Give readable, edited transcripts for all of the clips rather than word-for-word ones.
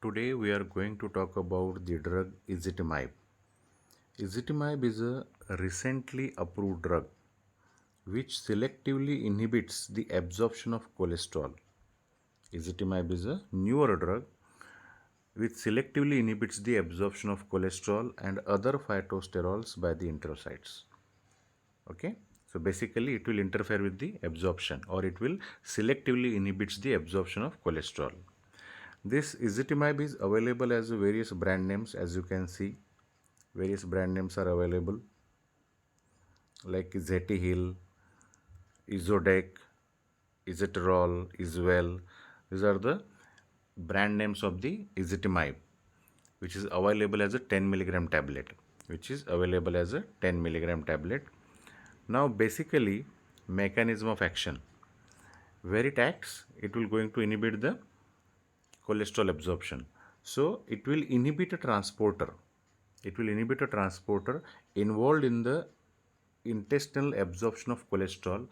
Today we are going to talk about the drug Ezetimibe. Ezetimibe is a recently approved drug which selectively inhibits the absorption of cholesterol. Ezetimibe is a newer drug which selectively inhibits the absorption of cholesterol and other phytosterols by the enterocytes. Okay, so basically it will interfere with the absorption, or it will selectively inhibits the absorption of cholesterol. This ezetimibe is available as various brand names. As you can see, various brand names are available like Zetihill, Isodec, Isoterol, Iswell. These are the brand names of the ezetimibe, which is available as a 10 milligram tablet. Which is available as a 10 milligram tablet. Now, basically, mechanism of action. Where it acts, it will going to inhibit the cholesterol absorption. So it will inhibit a transporter. It will inhibit a transporter involved in the intestinal absorption of cholesterol,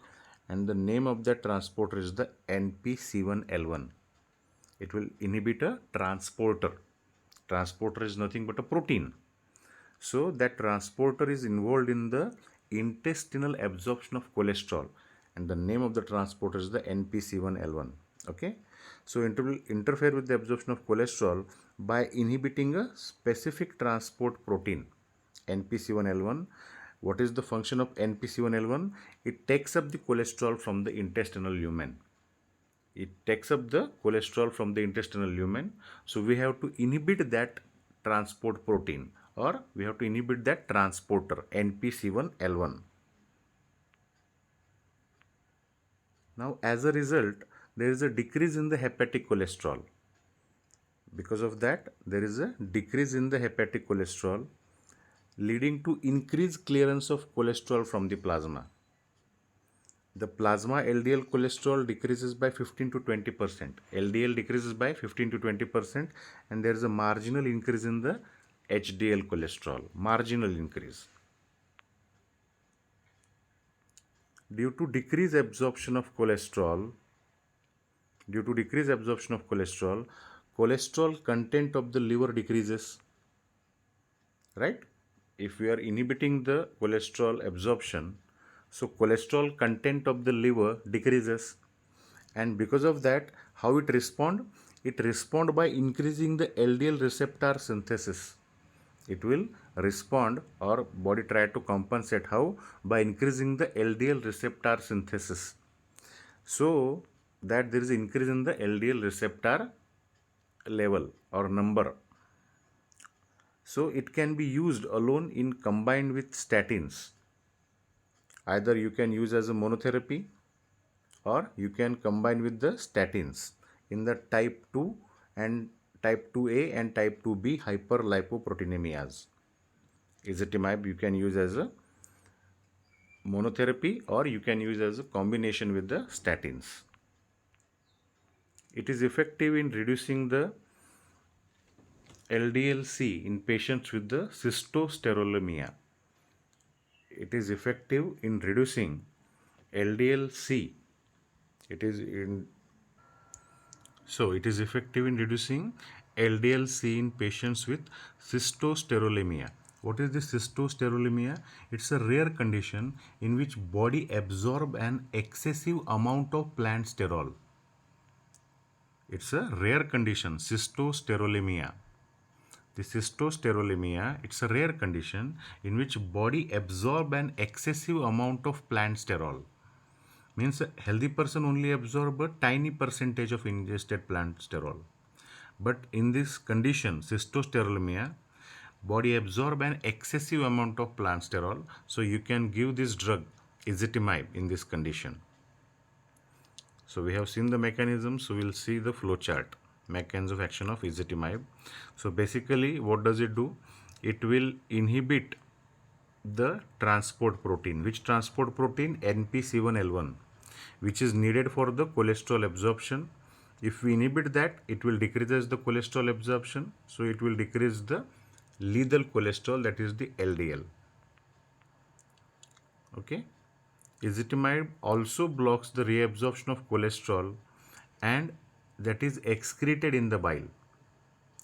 and the name of that transporter is the NPC1L1. It will inhibit a transporter. Transporter is nothing but a protein. So that transporter is involved in the intestinal absorption of cholesterol, and the name of the transporter is the NPC1L1. Okay, so it will interfere with the absorption of cholesterol by inhibiting a specific transport protein, NPC1L1. What is the function of NPC1L1? It takes up the cholesterol from the intestinal lumen. It takes up the cholesterol from the intestinal lumen. So we have to inhibit that transport protein, or we have to inhibit that transporter NPC1L1. Now as a result, there is a decrease in the hepatic cholesterol. Because of that, there is a decrease in the hepatic cholesterol, leading to increased clearance of cholesterol from the plasma. The plasma LDL cholesterol decreases by 15 to 20%. LDL decreases by 15 to 20%, and there is a marginal increase in the HDL cholesterol. Marginal increase. Due to decreased absorption of cholesterol, cholesterol content of the liver decreases. Right? If we are inhibiting the cholesterol absorption, so cholesterol content of the liver decreases, and because of that, how it respond by increasing the LDL receptor synthesis. It will respond, or body try to compensate, how? By increasing the LDL receptor synthesis, so that there is increase in the LDL receptor level or number. So it can be used alone in combined with statins. Either you can use as a monotherapy, or you can combine with the statins in the type 2 and type 2A and type 2B hyperlipoproteinemias. Ezetimibe you can use as a monotherapy, or you can use as a combination with the statins. It is effective in reducing the LDL-C in patients with the cystosterolemia. It is effective in reducing LDL-C. It is effective in reducing LDL-C in patients with cystosterolemia. What is this cystosterolemia? It's a rare condition in which body absorb an excessive amount of plant sterol. It's a rare condition, cystosterolemia. The cystosterolemia, it's a rare condition in which body absorb an excessive amount of plant sterol. Means a healthy person only absorb a tiny percentage of ingested plant sterol. But in this condition, cystosterolemia, body absorb an excessive amount of plant sterol. So you can give this drug, ezetimibe, in this condition. So we have seen the mechanism, so we'll see the flow chart. Mechanism of action of ezetimibe. So basically, what does it do? It will inhibit the transport protein. Which transport protein? NPC1L1, which is needed for the cholesterol absorption. If we inhibit that, it will decrease the cholesterol absorption. So it will decrease the lethal cholesterol, that is the LDL. Okay. Ezetimibe also blocks the reabsorption of cholesterol, and that is excreted in the bile.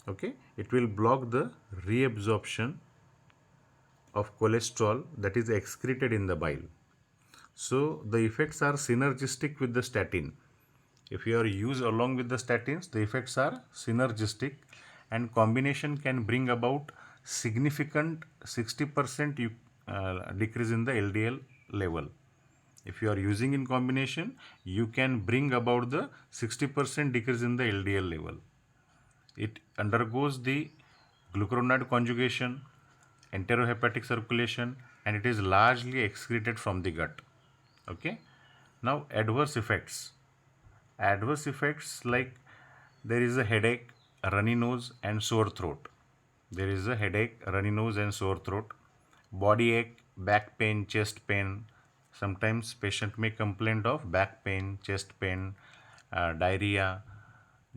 Okay, it will block the reabsorption of cholesterol that is excreted in the bile. So the effects are synergistic with the statin. If you are used along with the statins, the effects are synergistic, and combination can bring about significant 60% decrease in the LDL level. If you are using in combination, you can bring about the 60% decrease in the LDL level. It undergoes the glucuronide conjugation, enterohepatic circulation, and it is largely excreted from the gut. Okay. Now adverse effects. Adverse effects like there is a headache, a runny nose, and sore throat. There is a headache, runny nose, and sore throat. Body ache, back pain, chest pain. Sometimes patient may complain of back pain, chest pain, diarrhea,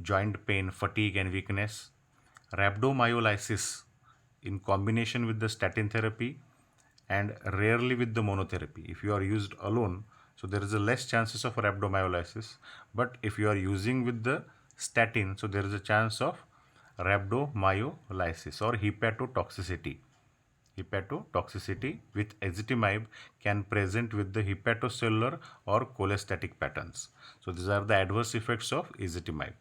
joint pain, fatigue, and weakness. Rhabdomyolysis in combination with the statin therapy and rarely with the monotherapy. If you are used alone, so there is a less chances of rhabdomyolysis. But if you are using with the statin, so there is a chance of rhabdomyolysis or hepatotoxicity. Hepatotoxicity with ezetimibe can present with the hepatocellular or cholestatic patterns. So these are the adverse effects of ezetimibe.